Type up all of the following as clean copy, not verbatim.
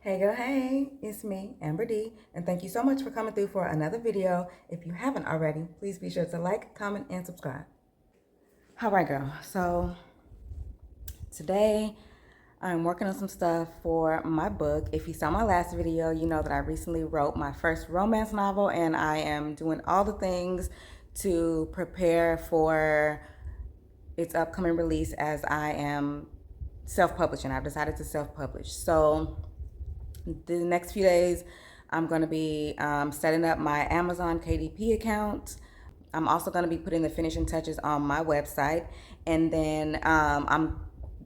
Hey girl, hey, it's me, Amber D, and thank you so much for coming through for another video. If you haven't already, please be sure to like, comment, and subscribe. All right, girl, so today I'm working on some stuff for my book. If you saw my last video, you know that I recently wrote my first romance novel, and I am doing all the things to prepare for its upcoming release as I am self-publishing. I've decided to self-publish. So the next few days, I'm going to be setting up my Amazon KDP account. I'm also going to be putting the finishing touches on my website. And then I'm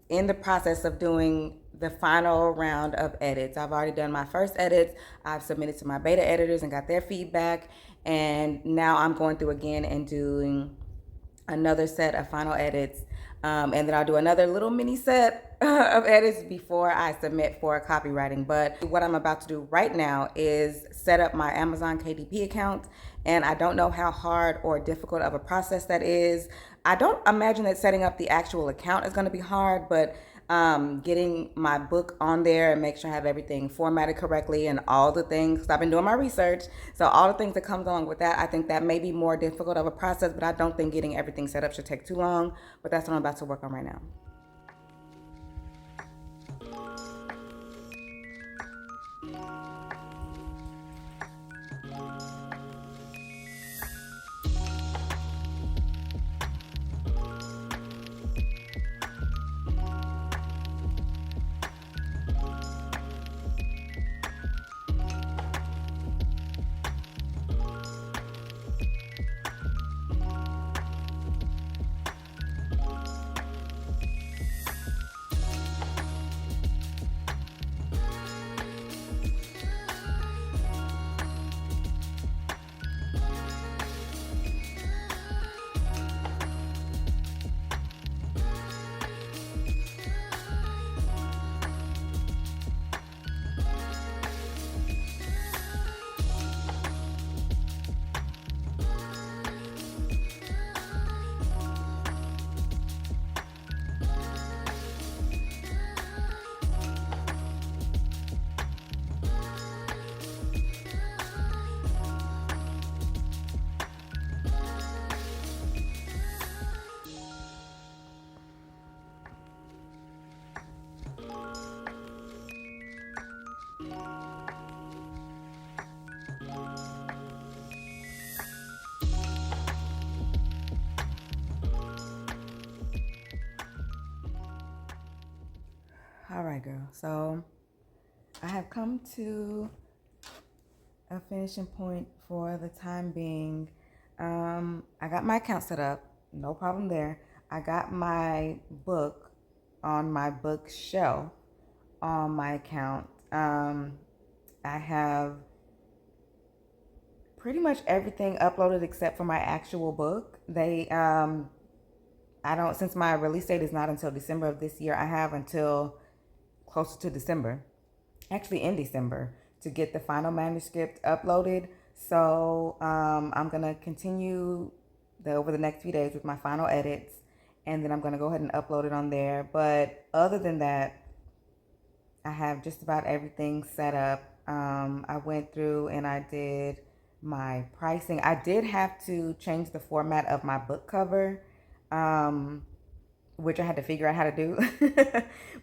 in the process of doing the final round of edits. I've already done my first edits. I've submitted to my beta editors and got their feedback. And now I'm going through again and doing another set of final edits. And then I'll do another little mini set of edits before I submit for copywriting. But what I'm about to do right now is set up my Amazon KDP account. And I don't know how hard or difficult of a process that is. I don't imagine that setting up the actual account is going to be hard, but getting my book on there and make sure I have everything formatted correctly and all the things. 'Cause I've been doing my research, so all the things that comes along with that, I think that may be more difficult of a process, but I don't think getting everything set up should take too long. But that's what I'm about to work on right now. All right, girl. So I have come to a finishing point for the time being. I got my account set up, no problem there. I got my book on my bookshelf on my account. I have pretty much everything uploaded except for my actual book. I don't, since my release date is not until December of this year, I have until closer to December, actually in December, to get the final manuscript uploaded. So I'm gonna continue over the next few days with my final edits, and then I'm gonna go ahead and upload it on there. But other than that, I have just about everything set up. I went through and I did my pricing. I did have to change the format of my book cover, which I had to figure out how to do.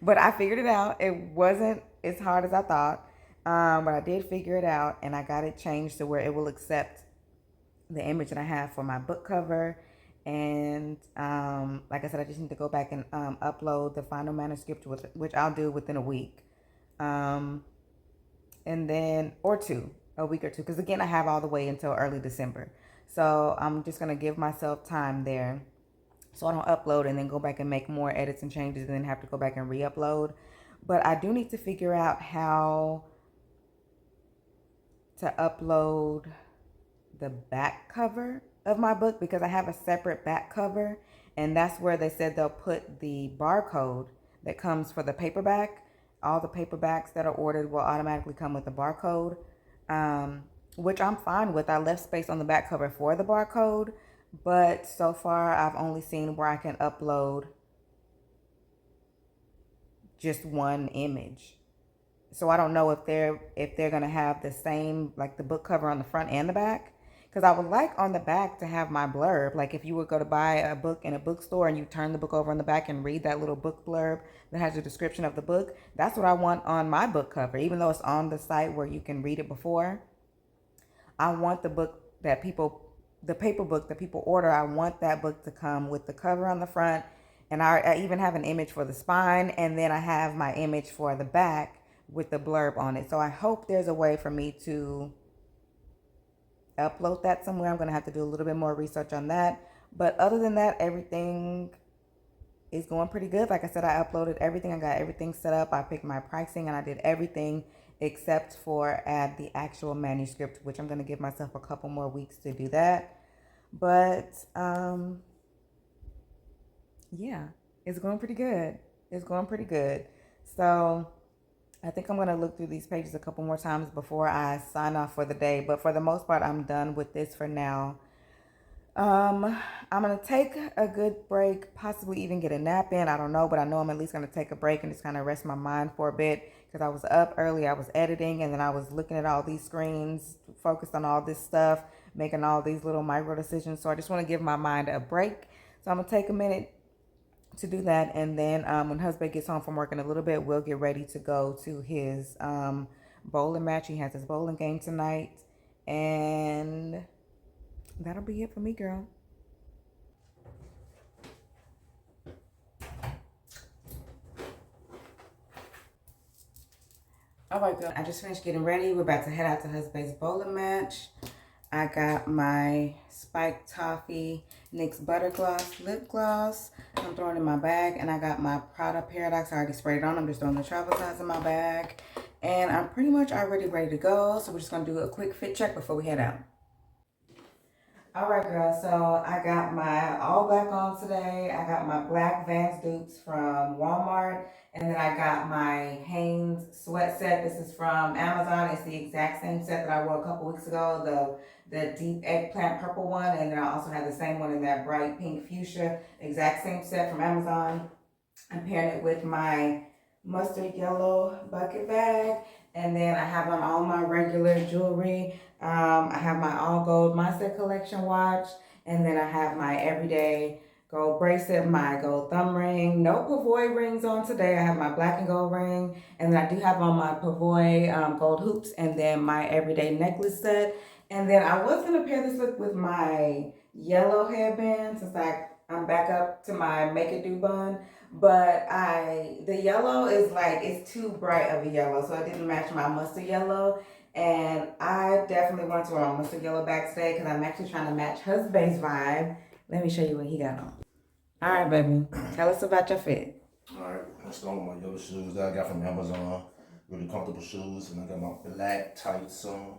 But I figured it out. It wasn't as hard as I thought, but I did figure it out, and I got it changed to where it will accept the image that I have for my book cover. And like I said, I just need to go back and upload the final manuscript, which I'll do within a week. And then, or a week or two, because again, I have all the way until early December. So I'm just going to give myself time there so I don't upload and then go back and make more edits and changes and then have to go back and re-upload. But I do need to figure out how to upload the back cover of my book, because I have a separate back cover, and that's where they said they'll put the barcode that comes for the paperback. All the paperbacks that are ordered will automatically come with the barcode, which I'm fine with. I left space on the back cover for the barcode, but so far I've only seen where I can upload just one image. So I don't know if they're gonna have the same, like the book cover on the front and the back. Because I would like on the back to have my blurb. Like if you would go to buy a book in a bookstore and you turn the book over on the back and read that little book blurb that has a description of the book, that's what I want on my book cover. Even though it's on the site where you can read it before, I want the book that the paper book that people order, I want that book to come with the cover on the front. And I even have an image for the spine, and then I have my image for the back with the blurb on it. So I hope there's a way for me to upload that somewhere. I'm going to have to do a little bit more research on that. But other than that, everything is going pretty good. Like I said, I uploaded everything. I got everything set up. I picked my pricing and I did everything except for add the actual manuscript, which I'm going to give myself a couple more weeks to do that. But yeah, it's going pretty good. It's going pretty good. So I think I'm going to look through these pages a couple more times before I sign off for the day. But for the most part, I'm done with this for now. I'm going to take a good break, possibly even get a nap in. I don't know, but I know I'm at least going to take a break and just kind of rest my mind for a bit, because I was up early. I was editing, and then I was looking at all these screens, focused on all this stuff, making all these little micro decisions. So I just want to give my mind a break. So I'm going to take a minute to do that, and then when husband gets home from work in a little bit, we'll get ready to go to his bowling match. He has his bowling game tonight, and that'll be it for me, girl. All right, girl. I just finished getting ready. We're about to head out to husband's bowling match. I got my Spiked Toffee NYX Butter Gloss lip gloss. I'm throwing it in my bag, and I got my Prada Paradox. I already sprayed it on. I'm just throwing the travel size in my bag, and I'm pretty much already ready to go. So we're just gonna do a quick fit check before we head out. All right, girl, so I got my all black on today. I got my black Vans dupes from Walmart. And then I got my Hanes sweat set. This is from Amazon. It's the exact same set that I wore a couple weeks ago, the deep eggplant purple one. And then I also have the same one in that bright pink fuchsia. Exact same set from Amazon. I'm pairing it with my mustard yellow bucket bag. And then I have on all my regular jewelry. I have my all gold Mindset Collection watch, and then I have my everyday gold bracelet, my gold thumb ring. No Pavoy rings on today. I have my black and gold ring, and then I do have on my Pavoy gold hoops, and then my everyday necklace set. And then I was gonna pair this look with my yellow headband, since I'm back up to my make it do bun. But the yellow is like, it's too bright of a yellow, so it didn't match my mustard yellow. And I definitely want to wear my mustard yellow back today, because I'm actually trying to match husband's vibe. Let me show you what he got on. All right, baby. Tell us about your fit. All right, let's start with my yellow shoes that I got from Amazon. Really comfortable shoes, and I got my black tights on.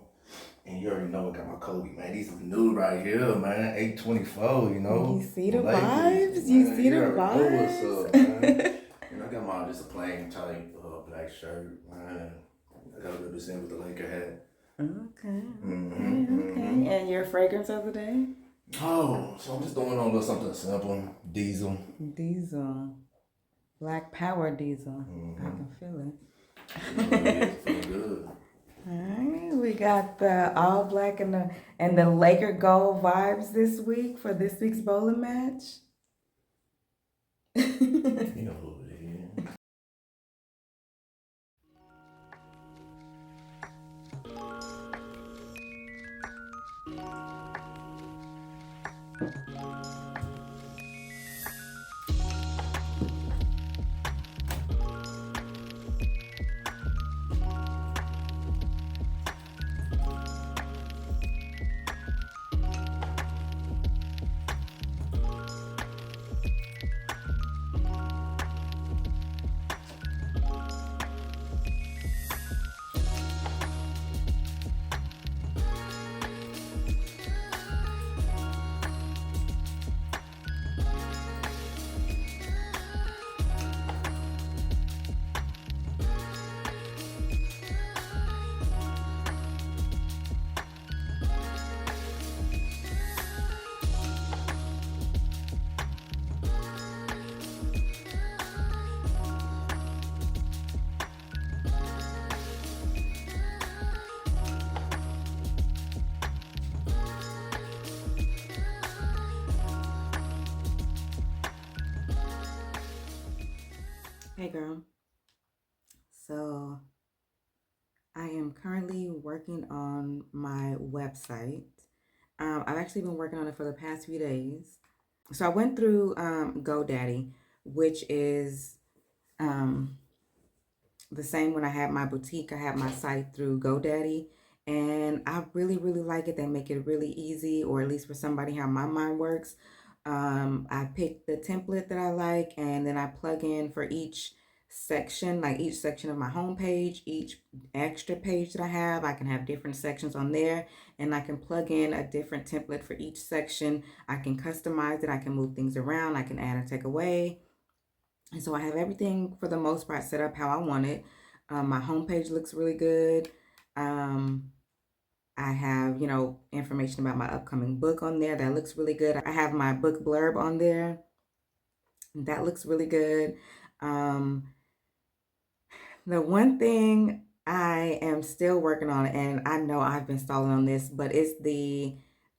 And you already know I got my Kobe, man. These is new right here, man. 824, you know. You see the vibes? You see the vibes? Know what's up, man. And I got my just a plain tight black shirt, man. I got a little bit in with the Laker hat. Okay. Okay. And your fragrance of the day? Oh, so I'm just throwing on a little something simple. Diesel. Black power diesel. I can feel it. It's feeling good. All right, we got the all black and the Laker gold vibes this week for this week's bowling match. You know who it is. Hey girl, so I am currently working on my website. I've actually been working on it for the past few days. So I went through GoDaddy, which is um, the same when I had my boutique. I had my site through GoDaddy, and I really, really like it. They make it really easy, or at least for somebody how my mind works. I pick the template that I like, and then I plug in for each section, like each section of my homepage, each extra page that I have. I can have different sections on there, and I can plug in a different template for each section. I can customize it. I can move things around. I can add and take away. And so I have everything for the most part set up how I want it. My homepage looks really good. Um, I have, information about my upcoming book on there. That looks really good. I have my book blurb on there. That looks really good. Um, the one thing I am still working on, and I know I've been stalling on this, but it's the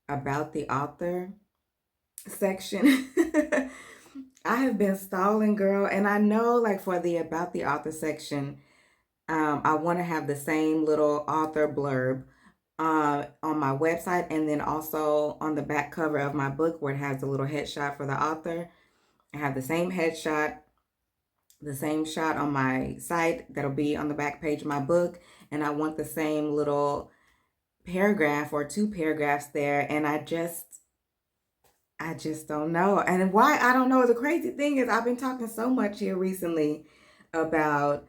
about the author section. I have been stalling, girl, and I know, like, for the about the author section, I want to have the same little author blurb on my website, and then also on the back cover of my book where it has a little headshot for the author. I have the same headshot, the same shot on my site that'll be on the back page of my book, and I want the same little paragraph or two paragraphs there, and I just don't know. And why I don't know. The crazy thing is I've been talking so much here recently about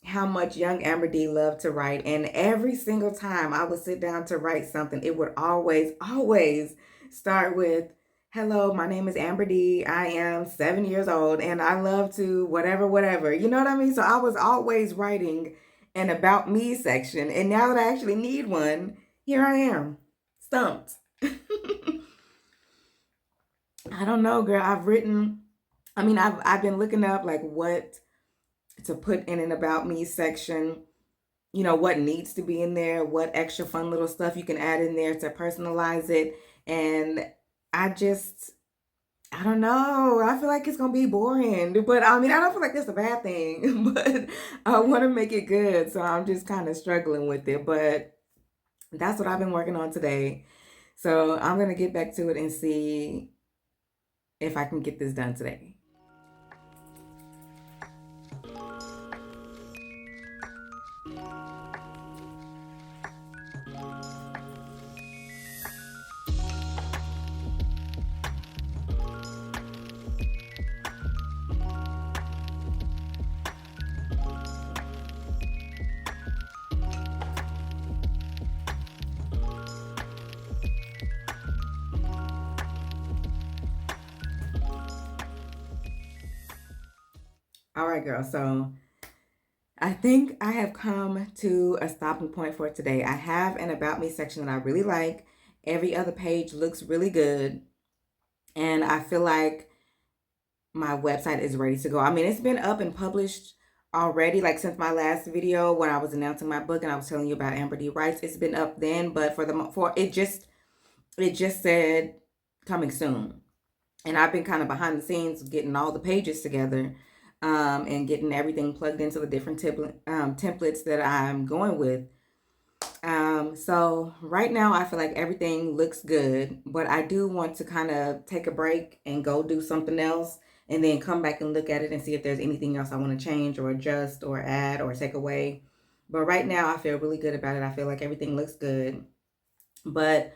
how much young Amber D loved to write. And every single time I would sit down to write something, it would always, always start with, "Hello, my name is Amber D. I am 7 years old and I love to whatever, whatever." You know what I mean? So I was always writing an about me section. And now that I actually need one, here I am, stumped. I don't know, girl. I've been looking up like what to put in an about me section, what needs to be in there, what extra fun little stuff you can add in there to personalize it. And I just, I don't know. I feel like it's going to be boring. But I don't feel like that's a bad thing, but I want to make it good. So I'm just kind of struggling with it. But that's what I've been working on today. So I'm going to get back to it and see if I can get this done today. All right, girl. So I think I have come to a stopping point for today. I have an about me section that I really like. Every other page looks really good. And I feel like my website is ready to go. It's been up and published already, like since my last video when I was announcing my book and I was telling you about Amber D Writes. It's been up then, but for it just said coming soon. And I've been kind of behind the scenes getting all the pages together, and getting everything plugged into the different templates that I'm going with. So right now I feel like everything looks good, but I do want to kind of take a break and go do something else and then come back and look at it and see if there's anything else I want to change or adjust or add or take away. But right now I feel really good about it. I feel like everything looks good. But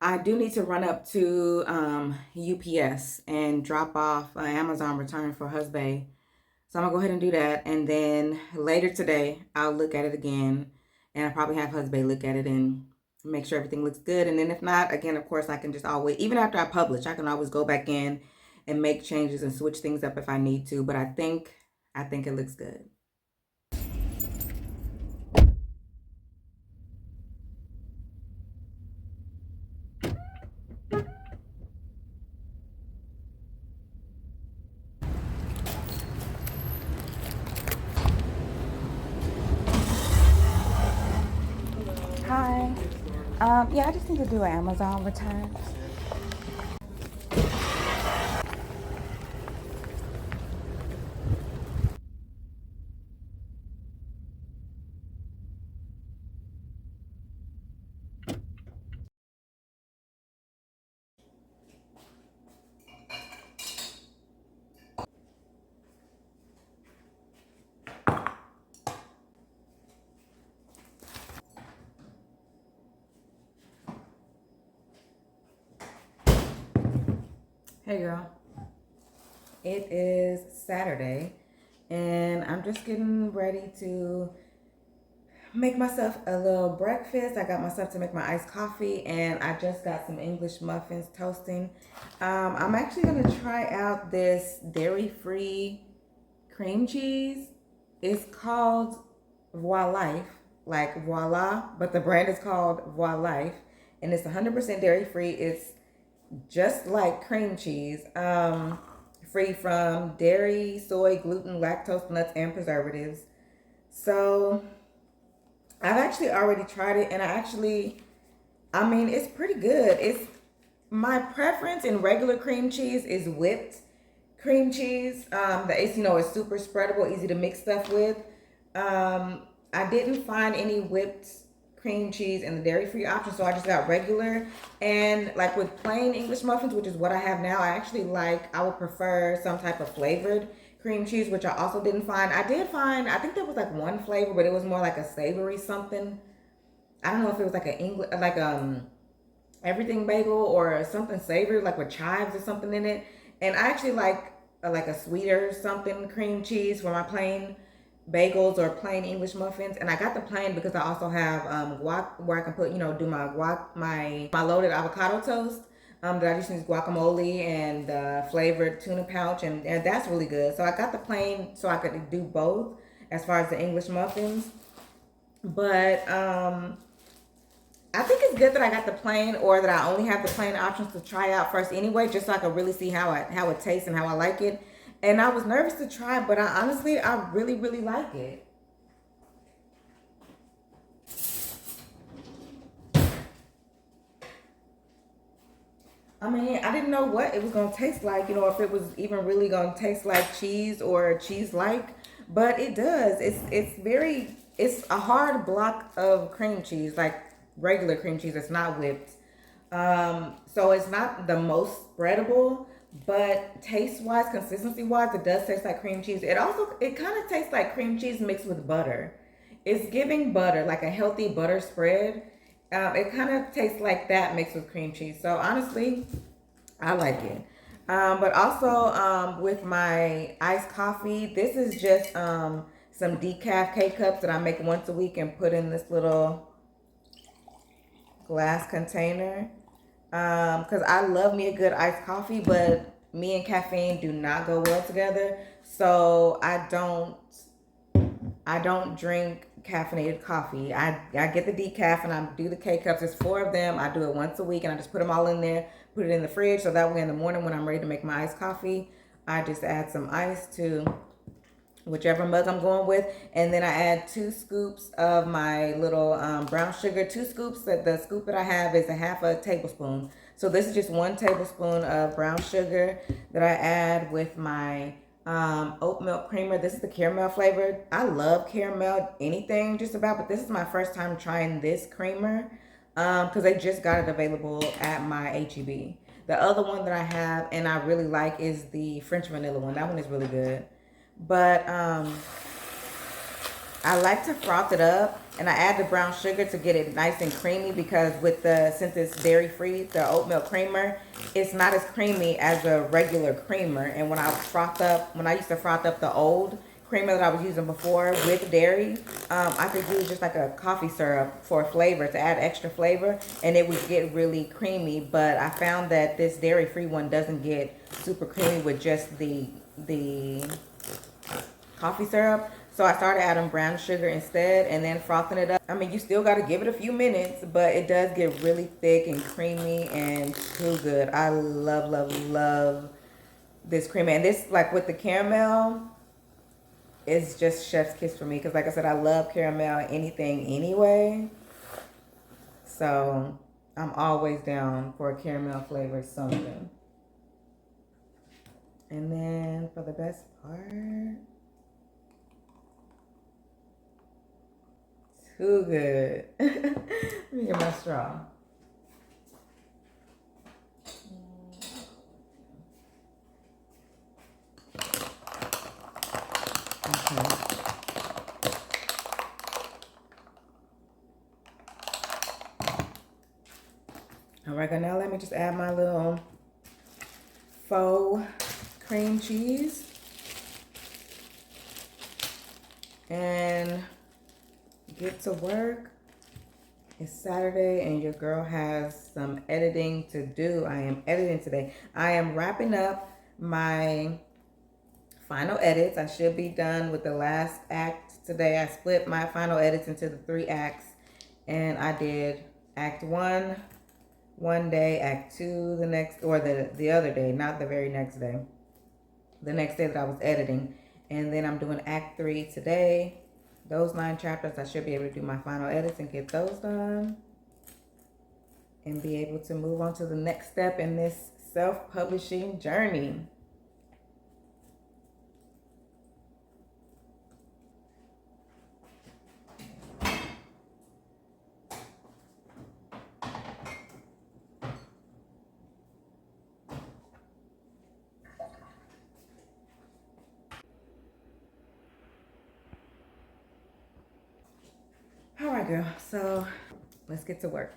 I do need to run up to UPS and drop off an Amazon return for husband. So I'm gonna go ahead and do that. And then later today, I'll look at it again. And I'll probably have husband look at it and make sure everything looks good. And then if not, again, of course, I can just always, even after I publish, I can always go back in and make changes and switch things up if I need to. But I think it looks good. Hi. Yeah, I just need to do an Amazon return. Hey girl, it is Saturday and I'm just getting ready to make myself a little breakfast. I got myself to make my iced coffee and I just got some English muffins toasting. I'm actually gonna try out this dairy-free cream cheese. It's called Voilife, like voila, but the brand is called Voilife and it's 100% dairy-free. It's just like cream cheese, free from dairy, soy, gluten, lactose, nuts, and preservatives. So I've actually already tried it, and I mean, it's pretty good. It's my preference in regular cream cheese is whipped cream cheese. That is, is super spreadable, easy to mix stuff with. I didn't find any whipped cream cheese in the dairy-free option, so I just got regular. And like with plain English muffins, which is what I have now, I would prefer some type of flavored cream cheese, which I also didn't find. I did find, I think there was like one flavor, but it was more like a savory something. I don't know if it was like a English, like everything bagel or something savory, like with chives or something in it. And I actually like a sweeter something cream cheese for my plain bagels or plain English muffins. And I got the plain because I also have guac where I can put, do my guac, my loaded avocado toast. That I just use guacamole and flavored tuna pouch, and that's really good. So I got the plain so I could do both as far as the English muffins. But I think it's good that I got the plain, or that I only have the plain options to try out first anyway, just so I can really see how it tastes and how I like it. And I was nervous to try it, but I really, really like it. I mean, I didn't know what it was gonna taste like, if it was even really gonna taste like cheese or cheese-like, but it does. It's a hard block of cream cheese, like regular cream cheese. It's not whipped, so it's not the most spreadable, but taste-wise, consistency-wise, it does taste like cream cheese. It kind of tastes like cream cheese mixed with butter. It's giving butter, like a healthy butter spread. It kind of tastes like that mixed with cream cheese. So honestly, I like it. But also with my iced coffee, this is just some decaf K-cups that I make once a week and put in this little glass container. Because I love me a good iced coffee, but me and caffeine do not go well together. So I don't drink caffeinated coffee. I get the decaf and I do the K cups. There's 4 of them. I do it once a week and I just put them all in there, put it in the fridge. So that way in the morning when I'm ready to make my iced coffee, I just add some ice to whichever mug I'm going with. And then I add 2 scoops of my little brown sugar. 2 scoops. The scoop that I have is a half a tablespoon. So this is just 1 tablespoon of brown sugar that I add with my oat milk creamer. This is the caramel flavored. I love caramel, anything just about, but this is my first time trying this creamer because they just got it available at my HEB. The other one that I have and I really like is the French vanilla one. That one is really good. But I like to froth it up and I add the brown sugar to get it nice and creamy because since it's dairy free, the oat milk creamer, it's not as creamy as a regular creamer. And when I used to froth up the old creamer that I was using before with dairy, I could use just like a coffee syrup for flavor to add extra flavor and it would get really creamy. But I found that this dairy free one doesn't get super creamy with just the coffee syrup. So I started adding brown sugar instead and then frothing it up. I mean, you still got to give it a few minutes, but it does get really thick and creamy and too good. I love, love, love this creamer. And this, like with the caramel, is just chef's kiss for me. Because like I said, I love caramel anything anyway. So I'm always down for a caramel flavored something. And then for the best part, too good. Let me get my straw. Okay. All right, now let me just add my little faux cream cheese. And get to work. It's Saturday and your girl has some editing to do. I am editing today. I am wrapping up my final edits. I should be done with the last act today. I split my final edits into the 3 acts, and I did act 1 one day, act 2 the next, or the other day, not the very next day. The next day that I was editing. And then I'm doing act 3 today. Those 9 chapters, I should be able to do my final edits and get those done. And be able to move on to the next step in this self-publishing journey. All right, girl. So let's get to work.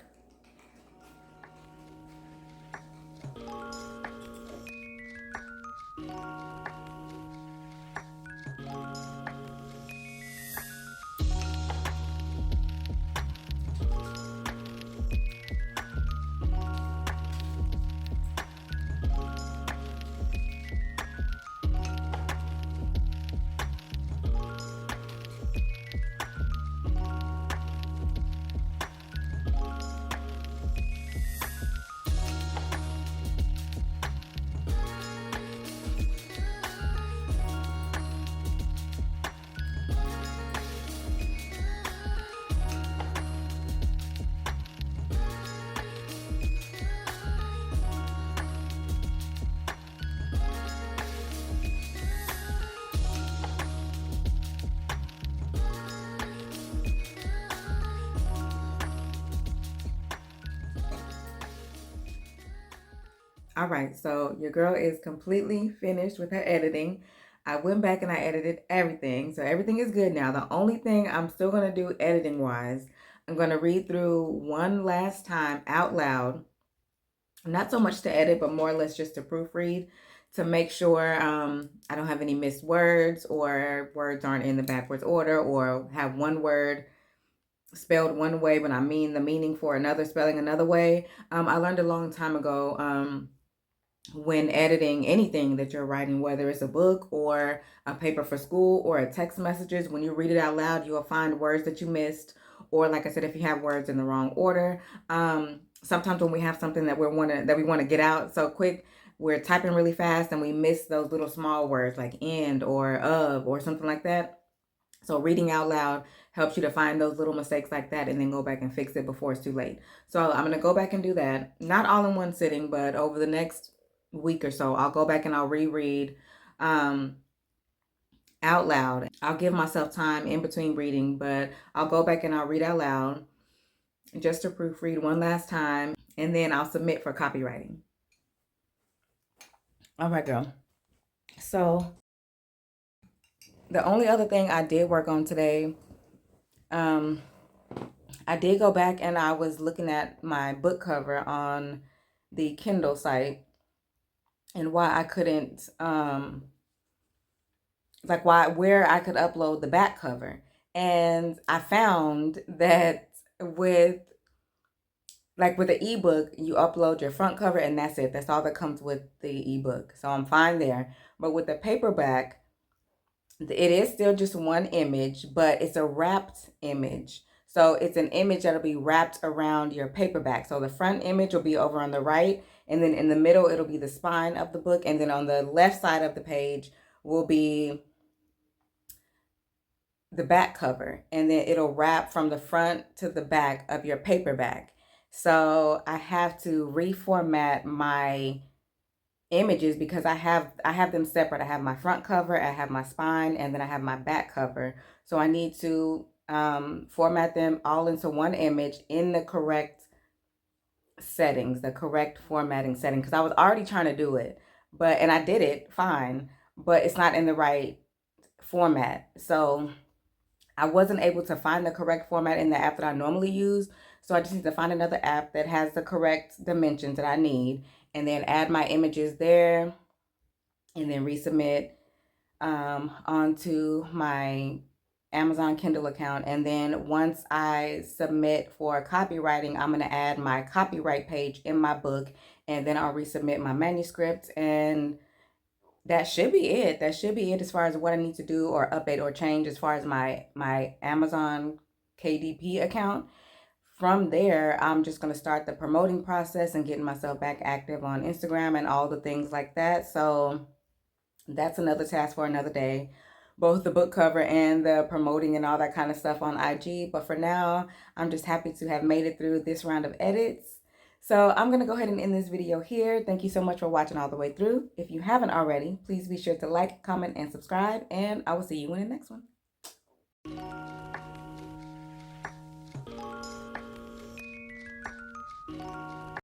All right, so your girl is completely finished with her editing. I went back and I edited everything. So everything is good now. The only thing I'm still going to do editing wise, I'm going to read through one last time out loud. Not so much to edit, but more or less just to proofread to make sure I don't have any missed words or words aren't in the backwards order or have one word spelled one way when I mean the meaning for another, spelling another way. I learned a long time ago when editing anything that you're writing, whether it's a book or a paper for school or a text messages, when you read it out loud, you'll find words that you missed. Or like I said, if you have words in the wrong order, sometimes when we have something that we want to get out so quick, we're typing really fast and we miss those little small words like "and" or "of" or something like that. So reading out loud helps you to find those little mistakes like that and then go back and fix it before it's too late. So I'm going to go back and do that. Not all in one sitting, but over the next week or so, I'll go back and I'll reread out loud. I'll give myself time in between reading, but I'll go back and I'll read out loud just to proofread one last time, and then I'll submit for copywriting. All right, girl. So the only other thing I did work on today, I did go back and I was looking at my book cover on the Kindle site and why I couldn't, where I could upload the back cover. And I found that with the ebook, you upload your front cover and that's it. That's all that comes with the ebook. So I'm fine there. But with the paperback, it is still just one image, but it's a wrapped image. So it's an image that'll be wrapped around your paperback. So the front image will be over on the right, and then in the middle, it'll be the spine of the book. And then on the left side of the page will be the back cover. And then it'll wrap from the front to the back of your paperback. So I have to reformat my images because I have them separate. I have my front cover, I have my spine, and then I have my back cover. So I need to format them all into one image in the correct settings, the correct formatting setting, because I was already trying to do it, and I did it fine, but it's not in the right format. So I wasn't able to find the correct format in the app that I normally use. So I just need to find another app that has the correct dimensions that I need. and then add my images there, and then resubmit onto my Amazon Kindle account. And then once I submit for copywriting, I'm going to add my copyright page in my book, and then I'll resubmit my manuscript, and that should be it. That should be it as far as what I need to do or update or change as far as my Amazon KDP account. From there, I'm just going to start the promoting process and getting myself back active on Instagram and all the things like that. So that's another task for another day, both the book cover and the promoting and all that kind of stuff on IG. But for now, I'm just happy to have made it through this round of edits. So I'm going to go ahead and end this video here. Thank you so much for watching all the way through. If you haven't already, please be sure to like, comment, and subscribe, and I will see you in the next one.